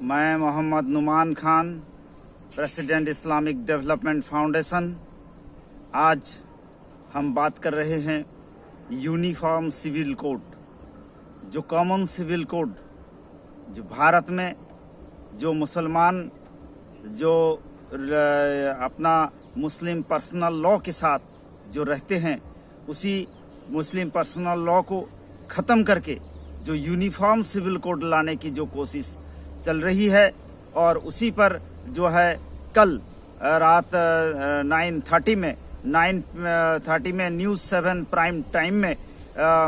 मैं Mohammad Numan Khan, president Islamic Development Foundation. आज हम बात कर रहे हैं यूनिफॉर्म सिविल कोड, जो कॉमन सिविल कोड जो भारत में जो मुसलमान जो अपना मुस्लिम पर्सनल लॉ के साथ जो रहते हैं, उसी मुस्लिम पर्सनल लॉ को ख़त्म करके जो यूनिफॉर्म सिविल कोड लाने की जो कोशिश चल रही है, और उसी पर जो है कल रात 9:30 में न्यूज़ 7 प्राइम टाइम में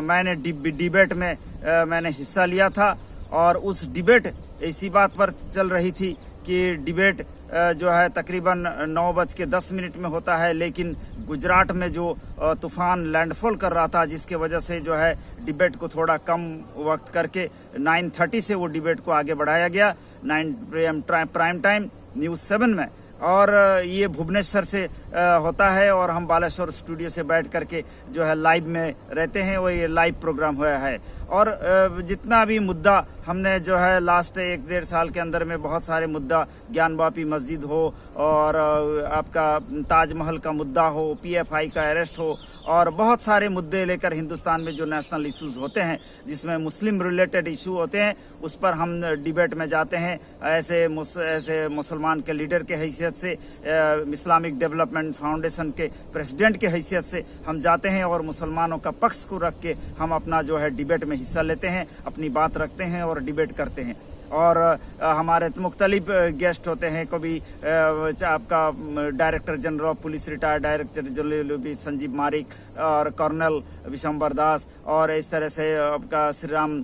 मैंने डिबेट में मैंने हिस्सा लिया था। और उस डिबेट इसी बात पर चल रही थी कि डिबेट जो है तकरीबन 9:10 में होता है, लेकिन गुजरात में जो तूफान लैंडफॉल कर रहा था, जिसके वजह से जो है डिबेट को थोड़ा कम वक्त करके 9:30 से वो डिबेट को आगे बढ़ाया गया 9 PM प्राइम टाइम न्यूज़ 7 में। और ये भुवनेश्वर से होता है, और हम बालेश्वर स्टूडियो से बैठ करके जो है लाइव में रहते हैं, वो ये लाइव प्रोग्राम हुआ है। और जितना भी मुद्दा हमने जो है लास्ट 1-1.5 साल के अंदर में बहुत सारे मुद्दा, ज्ञानवापी मस्जिद हो, और आपका ताजमहल का मुद्दा हो, PFI का अरेस्ट हो, और बहुत सारे मुद्दे लेकर हिंदुस्तान में जो नेशनल इश्यूज होते हैं, जिसमें मुस्लिम रिलेटेड इशू होते हैं, उस पर हम डिबेट में जाते हैं। ऐसे मुसलमान के लीडर के हैसियत से, इस्लामिक डेवलपमेंट फाउंडेशन के प्रेसिडेंट के हैसियत से हम जाते हैं, और मुसलमानों का पक्ष को रख के हम अपना जो है डिबेट में हिस्सा लेते हैं, अपनी बात रखते हैं और डिबेट करते हैं। और हमारे मुख्तलिफ गेस्ट होते हैं, कभी आपका director general of police, retired director general Sanjeev Marik, और कर्नल विशंबर दास, और इस तरह से आपका श्री राम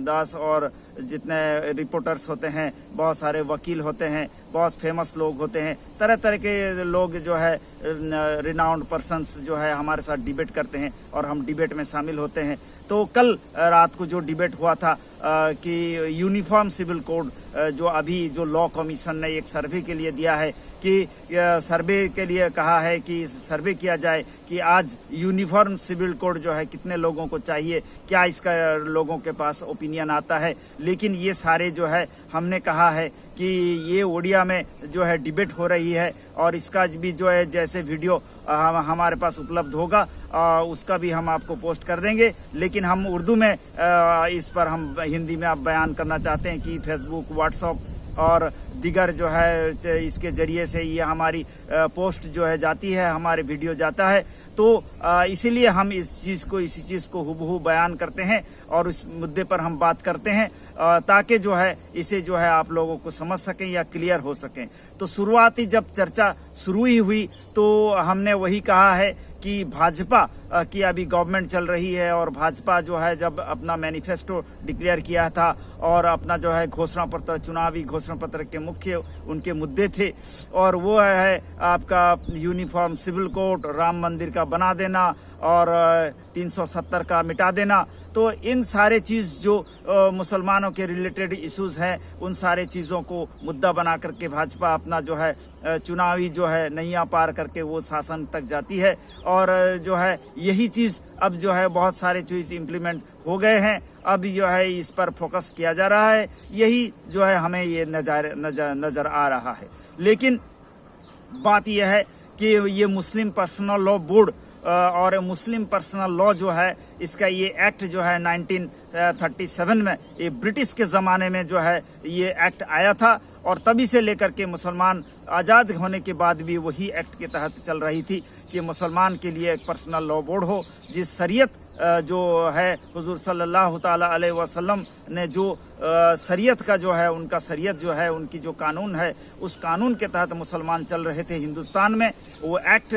दास, और जितने रिपोर्टर्स होते हैं, बहुत सारे वकील होते हैं, बहुत फेमस लोग होते हैं, तरह तरह के लोग जो है रिनाउंड पर्सन्स जो है हमारे साथ डिबेट करते हैं, और हम डिबेट में शामिल होते हैं। तो कल रात को जो डिबेट हुआ था कि यूनिफॉर्म सिविल कोड, जो अभी जो लॉ कमीशन ने एक सर्वे के लिए दिया है, कि सर्वे के लिए कहा है कि सर्वे किया जाए कि आज यूनिफॉर्म सिविल कोड जो है कितने लोगों को चाहिए, क्या इसका लोगों के पास ओपिनियन आता है। लेकिन ये सारे जो है हमने कहा है कि ये ओडिया में जो है डिबेट हो रही है, और इसका भी जो है जैसे वीडियो हमारे पास उपलब्ध होगा उसका भी हम आपको पोस्ट कर देंगे। लेकिन हम उर्दू में इस पर हम हिंदी में आप बयान करना चाहते हैं कि फेसबुक, व्हाट्सएप और दिगर जो है इसके ज़रिए से ये हमारी पोस्ट जो है जाती है, हमारे वीडियो जाता है। तो इसीलिए हम इसी चीज़ को हुबहू बयान करते हैं, और उस मुद्दे पर हम बात करते हैं, ताकि जो है इसे जो है आप लोगों को समझ सकें या क्लियर हो सकें। तो शुरुआती जब चर्चा शुरू ही हुई, तो हमने वही कहा है कि भाजपा की अभी गवर्नमेंट चल रही है, और भाजपा जो है जब अपना मैनिफेस्टो डिक्लेयर किया था, और अपना जो है घोषणा पत्र, चुनावी घोषणा पत्र के मुख्य उनके मुद्दे थे, और वो है आपका यूनिफॉर्म सिविल कोड, राम मंदिर का बना देना, और 370 का मिटा देना। तो इन सारे चीज़ जो मुसलमानों के रिलेटेड इश्यूज हैं, उन सारे चीज़ों को मुद्दा बना करके भाजपा अपना जो है चुनावी जो है नैया पार करके वो शासन तक जाती है। और जो है यही चीज़ अब जो है बहुत सारे चीज़ इम्प्लीमेंट हो गए हैं, अब जो है इस पर फोकस किया जा रहा है, यही जो है हमें ये नज़र आ रहा है। लेकिन बात यह है कि ये मुस्लिम पर्सनल लॉ बोर्ड और मुस्लिम पर्सनल लॉ जो है, इसका ये एक्ट जो है 1937 में, ये ब्रिटिश के ज़माने में जो है ये एक्ट आया था, और तभी से लेकर के मुसलमान आज़ाद होने के बाद भी वही एक्ट के तहत चल रही थी कि मुसलमान के लिए एक पर्सनल लॉ बोर्ड हो, जिस शरीयत जो है हुजूर सल्लल्लाहु ताला अलैहि वसल्लम ने जो शरीयत का जो है, उनका शरीयत जो है, उनकी जो कानून है, उस कानून के तहत मुसलमान चल रहे थे हिंदुस्तान में। वो एक्ट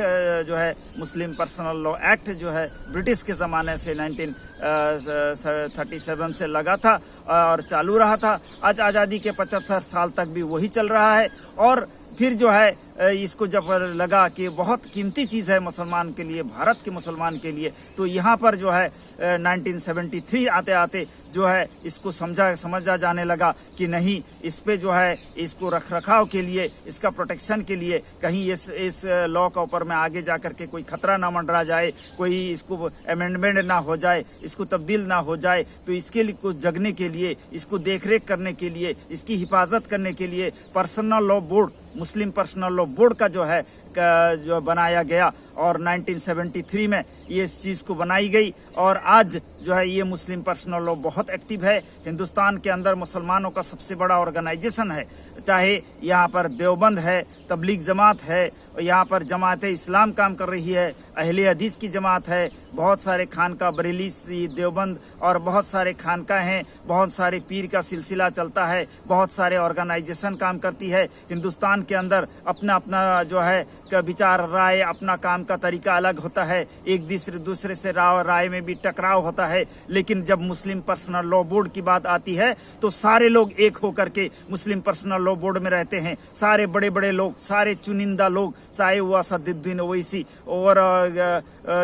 जो है मुस्लिम पर्सनल लॉ एक्ट जो है ब्रिटिश के ज़माने से 1937 से लगा था और चालू रहा था। आज आज़ादी के 75 साल तक भी वही चल रहा है। और फिर जो है इसको जब लगा कि बहुत कीमती चीज़ है मुसलमान के लिए, भारत के मुसलमान के लिए, तो यहाँ पर जो है 1973 आते आते जो है इसको समझा जाने लगा कि नहीं, इस पे जो है इसको रखरखाव के लिए, इसका प्रोटेक्शन के लिए कहीं इस लॉ के ऊपर में आगे जा कर के कोई खतरा ना मंडरा जाए, कोई इसको अमेंडमेंट ना हो जाए, इसको तब्दील ना हो जाए, तो इसके लिए कुछ जगने के लिए, इसको देखरेख करने के लिए, इसकी हिफाजत करने के लिए पर्सनल लॉ बोर्ड, मुस्लिम पर्सनल लॉ बोर्ड का जो है जो बनाया गया और 1973 में ये इस चीज़ को बनाई गई। और आज जो है ये मुस्लिम पर्सनल लॉ बहुत एक्टिव है। हिंदुस्तान के अंदर मुसलमानों का सबसे बड़ा ऑर्गेनाइजेशन है, चाहे यहाँ पर देवबंद है, तबलीग जमात है, यहाँ पर जमात इस्लाम काम कर रही है, अहले हदीस की जमात है, बहुत सारे खानका बरेली देवबंद और बहुत सारे खानका हैं, बहुत सारे पीर का सिलसिला चलता है, बहुत सारे ऑर्गेनाइजेशन काम करती है। हिंदुस्तान के अंदर अपना अपना जो है विचार, राय, अपना काम का तरीका अलग होता है, एक दूसरे से राय में भी टकराव होता है, लेकिन जब मुस्लिम पर्सनल लॉ बोर्ड की बात आती है तो सारे लोग एक होकर के मुस्लिम पर्सनल लॉ बोर्ड में रहते हैं। सारे बड़े बड़े लोग, सारे चुनिंदा लोग, चाहे वो असदुद्दीन ओवैसी और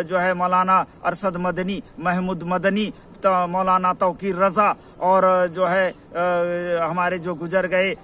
जो है मौलाना अरशद मदनी, महमूद मदनी, मौलाना तौकीर रज़ा और जो है हमारे जो गुजर गए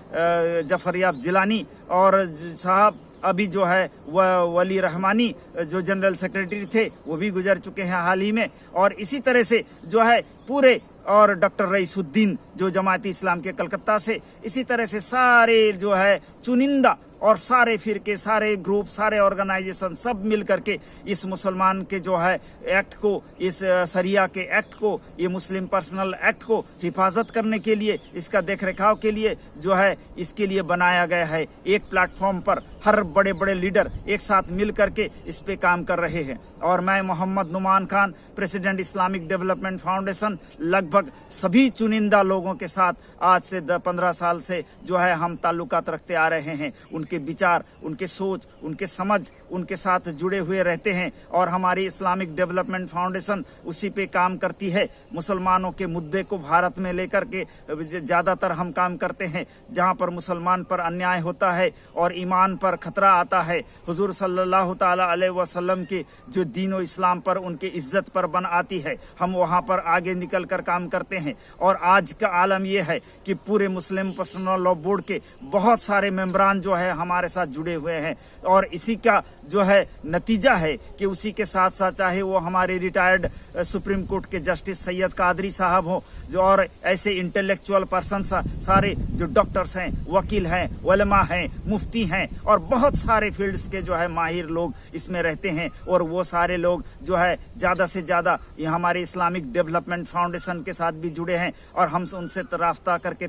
जफरयाब जिलानी और साहब अभी जो है वह वली रहमानी जो जनरल सेक्रेटरी थे वो भी गुजर चुके हैं हाल ही में। और इसी तरह से जो है पूरे, और डॉक्टर रईसुद्दीन जो जमाती इस्लाम के कलकत्ता से, इसी तरह से सारे जो है चुनिंदा और सारे फिरके, सारे ग्रुप, सारे ऑर्गेनाइजेशन सब मिल करके इस मुसलमान के जो है एक्ट को, इस शरिया के एक्ट को, ये मुस्लिम पर्सनल एक्ट को हिफाजत करने के लिए, इसका देखरेखाव के लिए जो है इसके लिए बनाया गया है। एक प्लेटफॉर्म पर हर बड़े बड़े लीडर एक साथ मिल करके इस पे काम कर रहे हैं। और मैं Mohammad Numan Khan, president Islamic Development Foundation, लगभग सभी चुनिंदा लोगों के साथ आज से 15 साल से जो है हम ताल्लुकात रखते आ रहे हैं। उनके विचार, उनके सोच, उनके समझ, उनके साथ जुड़े हुए रहते हैं और हमारी इस्लामिक डेवलपमेंट फाउंडेशन उसी पे काम करती है। मुसलमानों के मुद्दे को भारत में लेकर के ज़्यादातर हम काम करते हैं। जहाँ पर मुसलमान पर अन्याय होता है और ईमान पर खतरा आता है, हुजूर सल्लल्लाहु ताला अलैहि वसल्लम के जो दीन और इस्लाम पर, उनके इज्जत पर बन आती है, हम वहाँ पर आगे निकल कर काम करते हैं। और आज का आलम यह है कि पूरे मुस्लिम पर्सनल लॉ बोर्ड के बहुत सारे मेंबरान जो है हमारे साथ जुड़े हुए हैं और इसी का जो है नतीजा है कि उसी के साथ साथ चाहे वो हमारे रिटायर्ड सुप्रीम कोर्ट के जस्टिस सैयद कादरी साहब हो, जो और ऐसे इंटेलेक्चुअल पर्सन सारे जो डॉक्टर्स हैं, वकील हैं, उलमा हैं, मुफ्ती हैं और बहुत सारे फील्ड्स के जो है माहिर लोग इसमें रहते हैं। और वो सारे लोग जो है ज़्यादा से ज़्यादा ये हमारे इस्लामिक डेवलपमेंट फाउंडेशन के साथ भी जुड़े हैं और हम उनसे राब्ता करके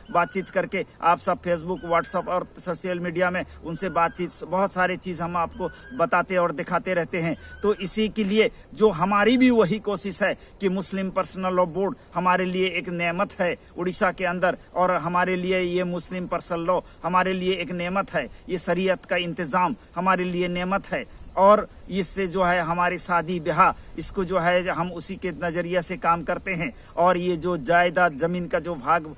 बातचीत करके, आप सब फेसबुक, व्हाट्सएप और सोशल मीडिया में उनसे बातचीत, बहुत सारी चीज़ हम आपको बताते और दिखाते रहते हैं। तो इसी के लिए जो हमारी भी वही कोशिश है कि मुस्लिम पर्सनल लॉ बोर्ड हमारे लिए एक नेमत है उड़ीसा के अंदर, और हमारे लिए ये मुस्लिम पर्सनल लॉ हमारे लिए एक नेमत है, ये शरीयत का इंतज़ाम हमारे लिए नेमत है। और इससे जो है हमारी शादी ब्याह, इसको जो है हम उसी के नज़रिए से काम करते हैं। और ये जो जायदाद ज़मीन का जो भाग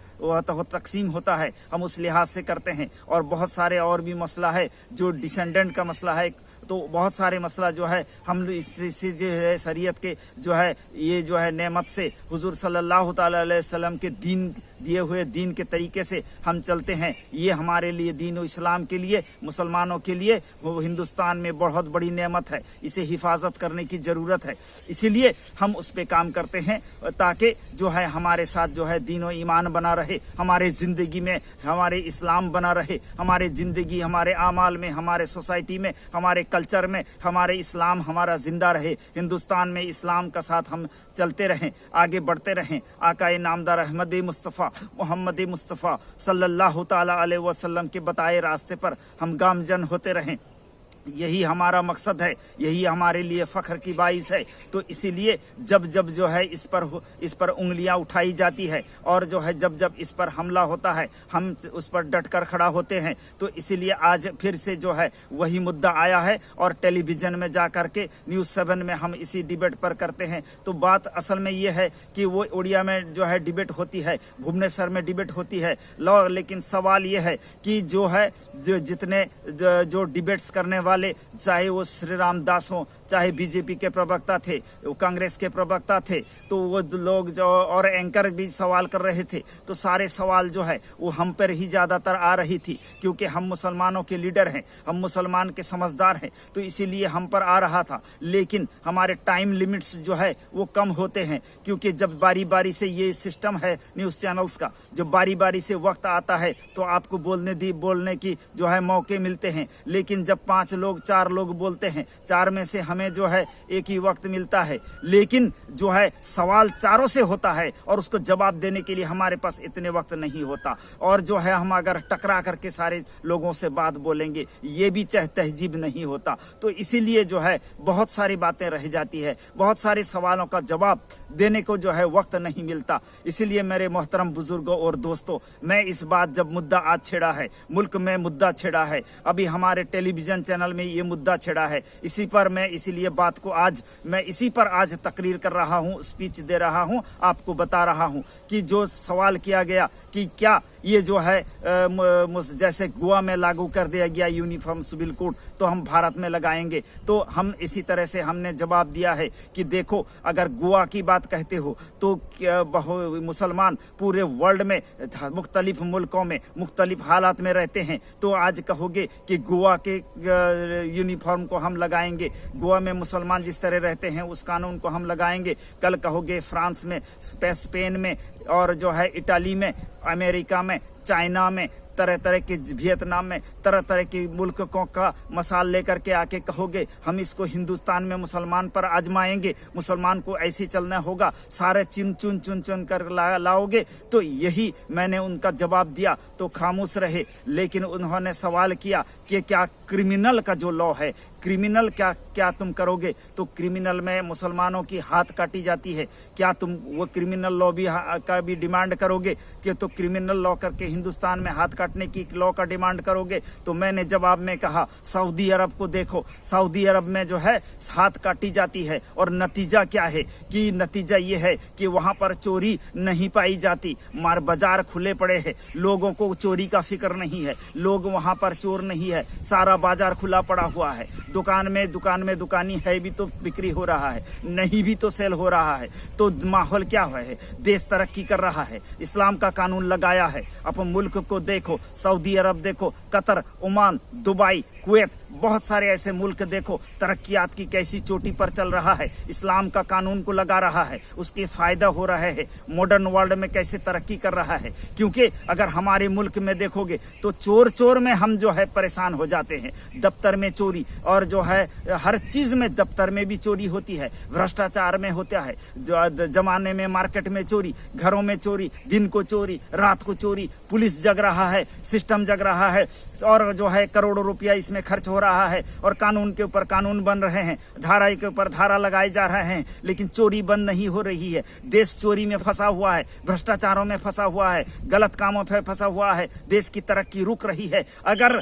तकसीम होता है, हम उस लिहाज से करते हैं। और बहुत सारे और भी मसला है, जो डिसेंडेंट का मसला है, तो बहुत सारे मसला जो है हम इससे जो है शरीयत के जो है ये जो है नेमत से, हुजूर सल्लल्लाहु ताला अलैहि वसल्लम के दीन दिए हुए दीन के तरीके से हम चलते हैं। ये हमारे लिए, दीन और इस्लाम के लिए, मुसलमानों के लिए वो हिंदुस्तान में बहुत बड़ी नेमत है, इसे हिफाजत करने की ज़रूरत है। इसीलिए हम उस पर काम करते हैं ताकि जो है हमारे साथ जो है दीन और ईमान बना रहे, हमारे ज़िंदगी में हमारे इस्लाम बना रहे, हमारे ज़िंदगी, हमारे आमाल में, हमारे सोसाइटी में, हमारे कल्चर में हमारे इस्लाम हमारा ज़िंदा रहे। हिंदुस्तान में इस्लाम का साथ हम चलते रहें, आगे बढ़ते रहें। आकाए नामदार अहमद मुस्तफ़ा मोहम्मद मुस्तफ़ा सल्लल्लाहु ताला अलैहि वसल्लम के बताए रास्ते पर हम गामजन होते रहें। यही हमारा मकसद है, यही हमारे लिए फ़ख्र की बाइस है। तो इसीलिए जब जब जो है इस पर उंगलियां उठाई जाती है और जो है जब जब इस पर हमला होता है, हम उस पर डट कर खड़ा होते हैं। तो इसीलिए आज फिर से जो है वही मुद्दा आया है और टेलीविज़न में जा कर के न्यूज़ 7 में हम इसी डिबेट पर करते हैं। तो बात असल में ये है कि वो उड़िया में जो है डिबेट होती है, भुवनेश्वर में डिबेट होती है लॉ, लेकिन सवाल ये है कि जो है जितने जो डिबेट्स करने वाले, चाहे वो श्री राम दास हो, चाहे बीजेपी के प्रवक्ता थे, कांग्रेस के प्रवक्ता थे, तो वो लोग जो और एंकर भी सवाल कर रहे थे, तो सारे सवाल जो है वो हम पर ही ज़्यादातर आ रही थी, क्योंकि हम मुसलमानों के लीडर हैं, हम मुसलमान के समझदार हैं, तो इसीलिए हम पर आ रहा था। लेकिन हमारे टाइम लिमिट्स जो है वो कम होते हैं, क्योंकि जब बारी बारी से ये सिस्टम है न्यूज़ चैनल्स का, जब बारी बारी से वक्त आता है तो आपको बोलने की जो है मौके मिलते हैं। लेकिन जब 5 लोग 4 लोग बोलते हैं, 4 में से हमें जो है एक ही वक्त मिलता है, लेकिन जो है सवाल चारों से होता है और उसको जवाब देने के लिए हमारे पास इतने वक्त नहीं होता। और जो है हम अगर टकरा करके सारे लोगों से बात बोलेंगे, ये भी तहजीब नहीं होता। तो इसीलिए जो है बहुत सारी बातें रह जाती है, बहुत सारे सवालों का जवाब देने को जो है वक्त नहीं मिलता। इसीलिए मेरे मोहतरम बुजुर्गों और दोस्तों, मैं इस बात जब मुद्दा आज छेड़ा है, मुल्क में मुद्दा छेड़ा है, अभी हमारे टेलीविज़न चैनल में ये मुद्दा छेड़ा है, इसी पर मैं इसीलिए बात को मैं इसी पर आज तकरीर कर रहा हूँ, स्पीच दे रहा हूँ, आपको बता रहा हूँ कि जो सवाल किया गया कि क्या ये जो है जैसे गोवा में लागू कर दिया गया यूनिफॉर्म सिविल कोड, तो हम भारत में लगाएंगे। तो हम इसी तरह से हमने जवाब दिया है कि देखो, अगर गोवा की बात कहते हो तो मुसलमान पूरे वर्ल्ड में मुख्तलिफ मुल्कों में मुख्तलिफ हालात में रहते हैं। तो आज कहोगे कि गोवा के यूनिफॉर्म को हम लगाएंगे, गोवा में मुसलमान जिस तरह रहते हैं उस कानून को हम लगाएंगे। कल कहोगे फ्रांस में, स्पेन में, और जो है इटाली में, अमेरिका में, चाइना में, तरह तरह के वियतनाम में, तरह तरह के मुल्कों का मसाल लेकर के आके कहोगे हम इसको हिंदुस्तान में मुसलमान पर आजमाएंगे, मुसलमान को ऐसे चलना होगा, सारे चुन कर लाओगे। तो यही मैंने उनका जवाब दिया, तो खामोश रहे। लेकिन उन्होंने सवाल किया कि क्या क्रिमिनल का जो लॉ है, क्रिमिनल क्या तुम करोगे? तो क्रिमिनल में मुसलमानों की हाथ काटी जाती है, क्या तुम वो क्रिमिनल लॉ का भी डिमांड करोगे कि तो क्रिमिनल लॉ करके हिंदुस्तान में हाथ काटने की लॉ का डिमांड करोगे? तो मैंने जवाब में कहा सऊदी अरब को देखो, सऊदी अरब में जो है हाथ काटी जाती है और नतीजा क्या है कि नतीजा ये है कि वहाँ पर चोरी नहीं पाई जाती, बाजार खुले पड़े हैं, लोगों को चोरी का फिक्र नहीं है, लोग वहाँ पर चोर नहीं है, सारा बाजार खुला पड़ा हुआ है, दुकान में दुकानी है भी तो बिक्री हो रहा है, नहीं भी तो सेल हो रहा है। तो माहौल क्या हुआ है? देश तरक्की कर रहा है, इस्लाम का कानून लगाया है। अपन मुल्क को देखो, सऊदी अरब देखो, कतर, ओमान, दुबई, कुवैत, बहुत सारे ऐसे मुल्क देखो, तरक्कियात की कैसी चोटी पर चल रहा है, इस्लाम का कानून को लगा रहा है, उसके फायदा हो रहे हैं, मॉडर्न वर्ल्ड में कैसे तरक्की कर रहा है। क्योंकि अगर हमारे मुल्क में देखोगे तो चोर में हम जो है परेशान हो जाते हैं, दफ्तर में चोरी, और जो है हर चीज में, दफ्तर में भी चोरी होती है, भ्रष्टाचार में होता है, जमाने में मार्केट में चोरी, घरों में चोरी, दिन को चोरी, रात को चोरी, पुलिस जग रहा है, सिस्टम जग रहा है, और जो है करोड़ों रुपया इसमें खर्च हो रहा है, और कानून के ऊपर कानून बन रहे हैं, धारा के ऊपर धारा लगाए जा रहे हैं, लेकिन चोरी बंद नहीं हो रही है। देश चोरी में फंसा हुआ है, भ्रष्टाचारों में फंसा हुआ है, गलत कामों पर फंसा हुआ है, देश की तरक्की रुक रही है। अगर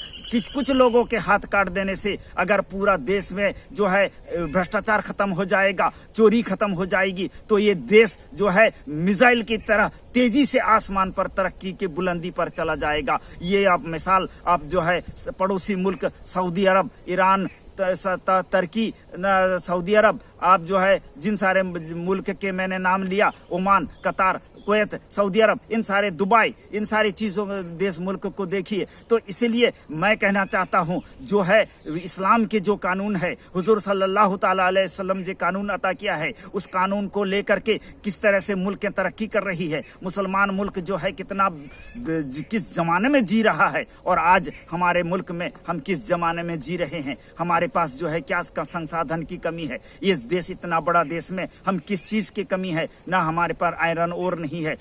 कुछ लोगों के हाथ काट देने से अगर पूरा देश में जो है भ्रष्टाचार खत्म हो जाएगा, चोरी खत्म हो जाएगी, तो ये देश जो है मिसाइल की तरह तेजी से आसमान पर तरक्की की बुलंदी पर चला जाएगा। ये आप मिसाल आप जो है पड़ोसी मुल्क सऊदी अरब, ईरान, तुर्की, सऊदी अरब, आप जो है जिन सारे मुल्क के मैंने नाम लिया, ओमान, कतार, कुवैत, सऊदी अरब, इन सारे दुबई, इन सारी चीज़ों देश मुल्क को देखिए। तो इसलिए मैं कहना चाहता हूँ, जो है इस्लाम के जो कानून है, हुजूर सल्लल्लाहु ताला अलैहि वसल्लम जो कानून अता किया है, उस कानून को लेकर के किस तरह से मुल्क तरक्की कर रही है, मुसलमान मुल्क जो है किस ज़माने में जी रहा है, और आज हमारे मुल्क में हम किस ज़माने में जी रहे हैं, हमारे पास जो है क्या संसाधन की कमी है, ये देश इतना बड़ा देश में हम किस चीज़ की कमी है, ना हमारे पास आयरन ओर नहीं है,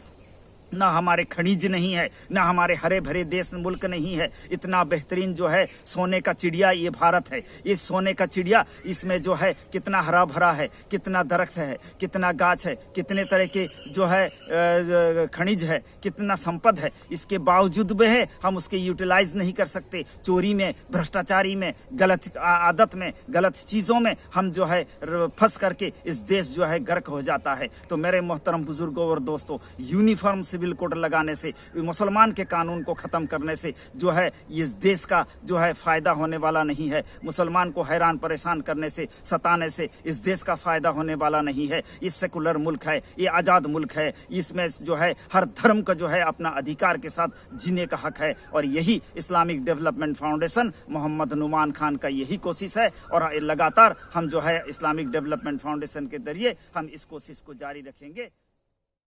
ना हमारे खनिज नहीं है, ना हमारे हरे भरे देश मुल्क नहीं है। इतना बेहतरीन जो है सोने का चिड़िया ये भारत है। इस सोने का चिड़िया, इसमें जो है कितना हरा भरा है, कितना दरख्त है, कितना गाछ है, कितने तरह के जो है खनिज है, कितना संपद है। इसके बावजूद भी है हम उसके यूटिलाइज नहीं कर सकते। चोरी में, भ्रष्टाचारी में, गलत आदत में, गलत चीज़ों में हम जो है फंस करके इस देश जो है गर्क हो जाता है। तो मेरे मोहतरम बुजुर्गों और दोस्तों, यूनिफॉर्म सिविल कोड लगाने से, मुसलमान के कानून को ख़त्म करने से जो है इस देश का जो है फ़ायदा होने वाला नहीं है। मुसलमान को हैरान परेशान करने से, सताने से इस देश का फ़ायदा होने वाला नहीं है। ये सेकुलर मुल्क है, ये आज़ाद मुल्क है। इसमें जो है हर धर्म का जो है अपना अधिकार के साथ जीने का हक है। और यही Islamic Development Foundation Mohammad Numan Khan का यही कोशिश है। और लगातार हम जो है इस्लामिक डेवलपमेंट फाउंडेशन के जरिए हम इस कोशिश को जारी रखेंगे।